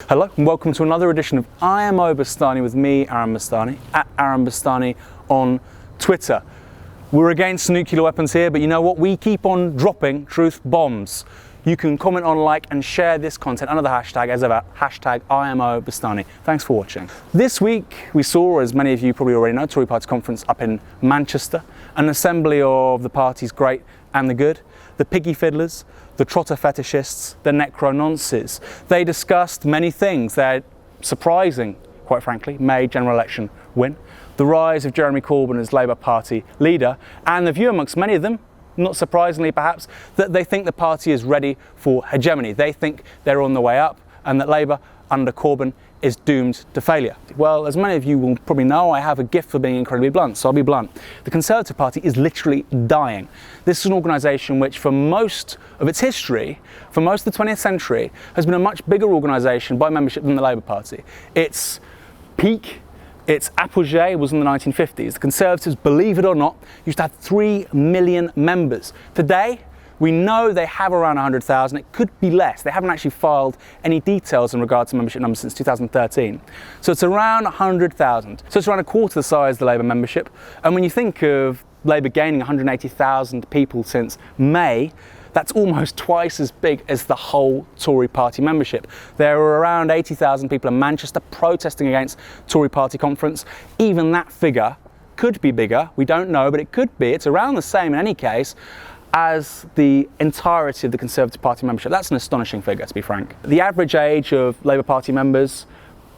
Hello and welcome to another edition of IMO Bastani with me, Aaron Bastani, at Aaron Bastani on Twitter. We're against nuclear weapons here, but you know what? We keep on dropping truth bombs. You can comment on, like, and share this content under the hashtag, as ever, hashtag IMO Bastani. Thanks for watching. This week we saw, as many of you probably already know, Tory Party conference up in Manchester, an assembly of the party's great and the good, the piggy fiddlers, the trotter fetishists, the necro-nonces. They discussed many things. Their surprising, quite frankly, May general election win, the rise of Jeremy Corbyn as Labour Party leader, and the view amongst many of them, not surprisingly perhaps, that they think the party is ready for hegemony. They think they're on the way up and that Labour under Corbyn is doomed to failure. Well, as many of you will probably know, I have a gift for being incredibly blunt, so I'll be blunt. The Conservative Party is literally dying. This is an organisation which for most of its history, for most of the 20th century, has been a much bigger organisation by membership than the Labour Party. Its peak, its apogee was in the 1950s. The Conservatives, believe it or not, used to have 3 million members. Today, we know they have around 100,000. It could be less. They haven't actually filed any details in regard to membership numbers since 2013. So it's around 100,000. So it's around a quarter the size of the Labour membership. And when you think of Labour gaining 180,000 people since May, that's almost twice as big as the whole Tory Party membership. There were around 80,000 people in Manchester protesting against Tory Party conference. Even that figure could be bigger. We don't know, but it could be. It's around the same in any case as the entirety of the Conservative Party membership. That's an astonishing figure, to be frank. The average age of Labour Party members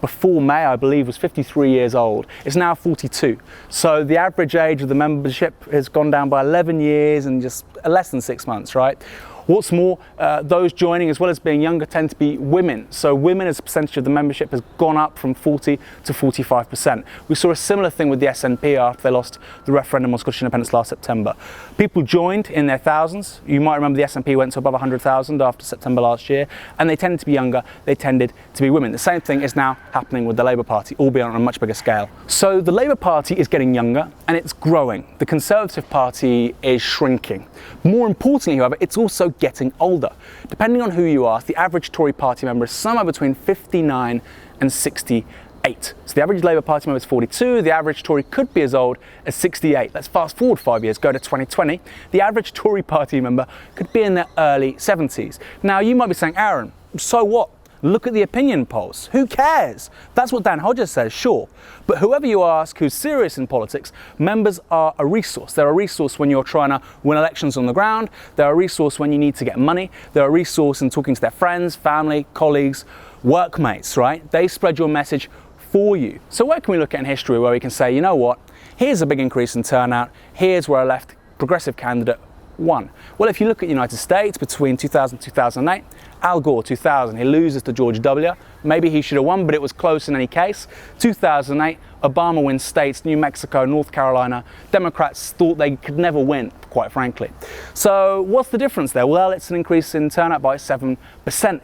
before May, I believe, was 53 years old. It's now 42. So the average age of the membership has gone down by 11 years and just less than 6 months, right? What's more, those joining, as well as being younger, tend to be women. So women as a percentage of the membership has gone up from 40 to 45%. We saw a similar thing with the SNP after they lost the referendum on Scottish independence last September. People joined in their thousands. You might remember the SNP went to above 100,000 after September last year, and they tended to be younger, they tended to be women. The same thing is now happening with the Labour Party, albeit on a much bigger scale. So the Labour Party is getting younger and it's growing. The Conservative Party is shrinking. More importantly, however, it's also getting older. Depending on who you ask, the average Tory Party member is somewhere between 59 and 68. So the average Labour Party member is 42, the average Tory could be as old as 68. Let's fast forward 5 years, go to 2020. The average Tory Party member could be in their early 70s. Now you might be saying, Aaron, so what? Look at the opinion polls. Who cares? That's what Dan Hodges says, sure. But whoever you ask who's serious in politics, members are a resource. They're a resource when you're trying to win elections on the ground. They're a resource when you need to get money. They're a resource in talking to their friends, family, colleagues, workmates, right? They spread your message for you. So where can we look at in history where we can say, you know what? Here's a big increase in turnout. Here's where a left progressive candidate won. Well, if you look at the United States between 2000 and 2008, Al Gore, 2000, he loses to George W. Maybe he should have won, but it was close in any case. 2008, Obama wins states, New Mexico, North Carolina. Democrats thought they could never win, quite frankly. So what's the difference there? Well, it's an increase in turnout by 7%,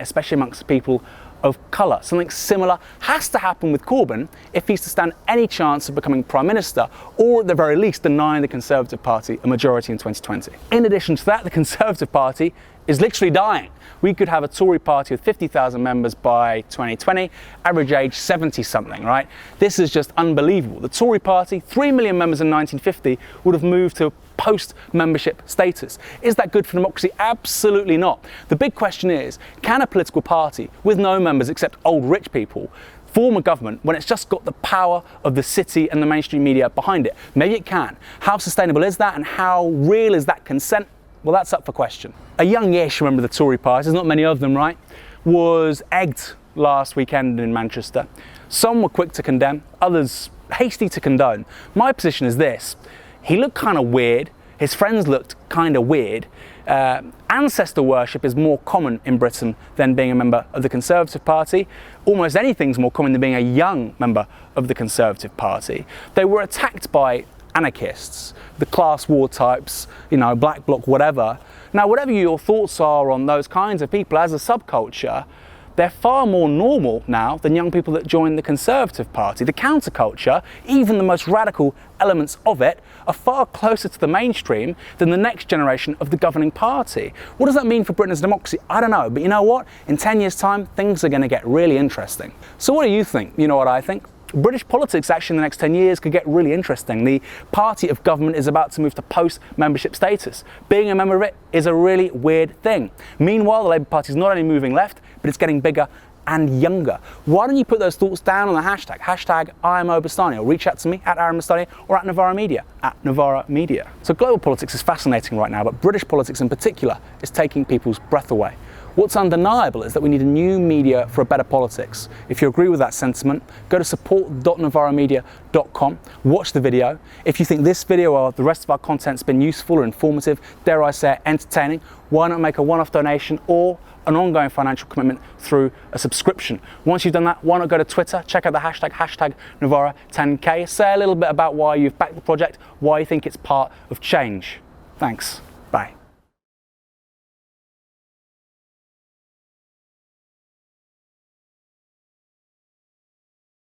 especially amongst people of colour. Something similar has to happen with Corbyn if he's to stand any chance of becoming Prime Minister, or at the very least denying the Conservative Party a majority in 2020. In addition to that, the Conservative Party is literally dying. We could have a Tory party with 50,000 members by 2020, average age 70-something, right? This is just unbelievable. The Tory party, 3 million members in 1950, would have moved to post-membership status. Is that good for democracy? Absolutely not. The big question is, can a political party with no members except old rich people form a government when it's just got the power of the city and the mainstream media behind it? Maybe it can. How sustainable is that, and how real is that consent? Well, that's up for question. A young-ish member of the Tory party, there's not many of them, right, was egged last weekend in Manchester. Some were quick to condemn, others hasty to condone. My position is this: he looked kind of weird, his friends looked kind of weird. Ancestor worship is more common in Britain than being a member of the Conservative Party. Almost anything's more common than being a young member of the Conservative Party. They were attacked by anarchists, the class war types, you know, black bloc, whatever. Now, whatever your thoughts are on those kinds of people as a subculture, they're far more normal now than young people that join the Conservative Party. The counterculture, even the most radical elements of it, are far closer to the mainstream than the next generation of the governing party. What does that mean for Britain as a democracy? I don't know, but you know what? In 10 years' time, things are going to get really interesting. So what do you think? You know what I think? British politics actually in the next 10 years could get really interesting. The party of government is about to move to post-membership status. Being a member of it is a really weird thing. Meanwhile, the Labour Party is not only moving left, but it's getting bigger and younger. Why don't you put those thoughts down on the hashtag #IamObastani, or reach out to me at Aaron Bastani or at Novara Media, at Novara Media. So global politics is fascinating right now, but British politics in particular is taking people's breath away. What's undeniable is that we need a new media for a better politics. If you agree with that sentiment, go to support.novaramedia.com, watch the video. If you think this video or the rest of our content's been useful or informative, dare I say entertaining, why not make a one-off donation or an ongoing financial commitment through a subscription? Once you've done that, why not go to Twitter, check out the hashtag Novara10K, say a little bit about why you've backed the project, why you think it's part of change. Thanks. Bye.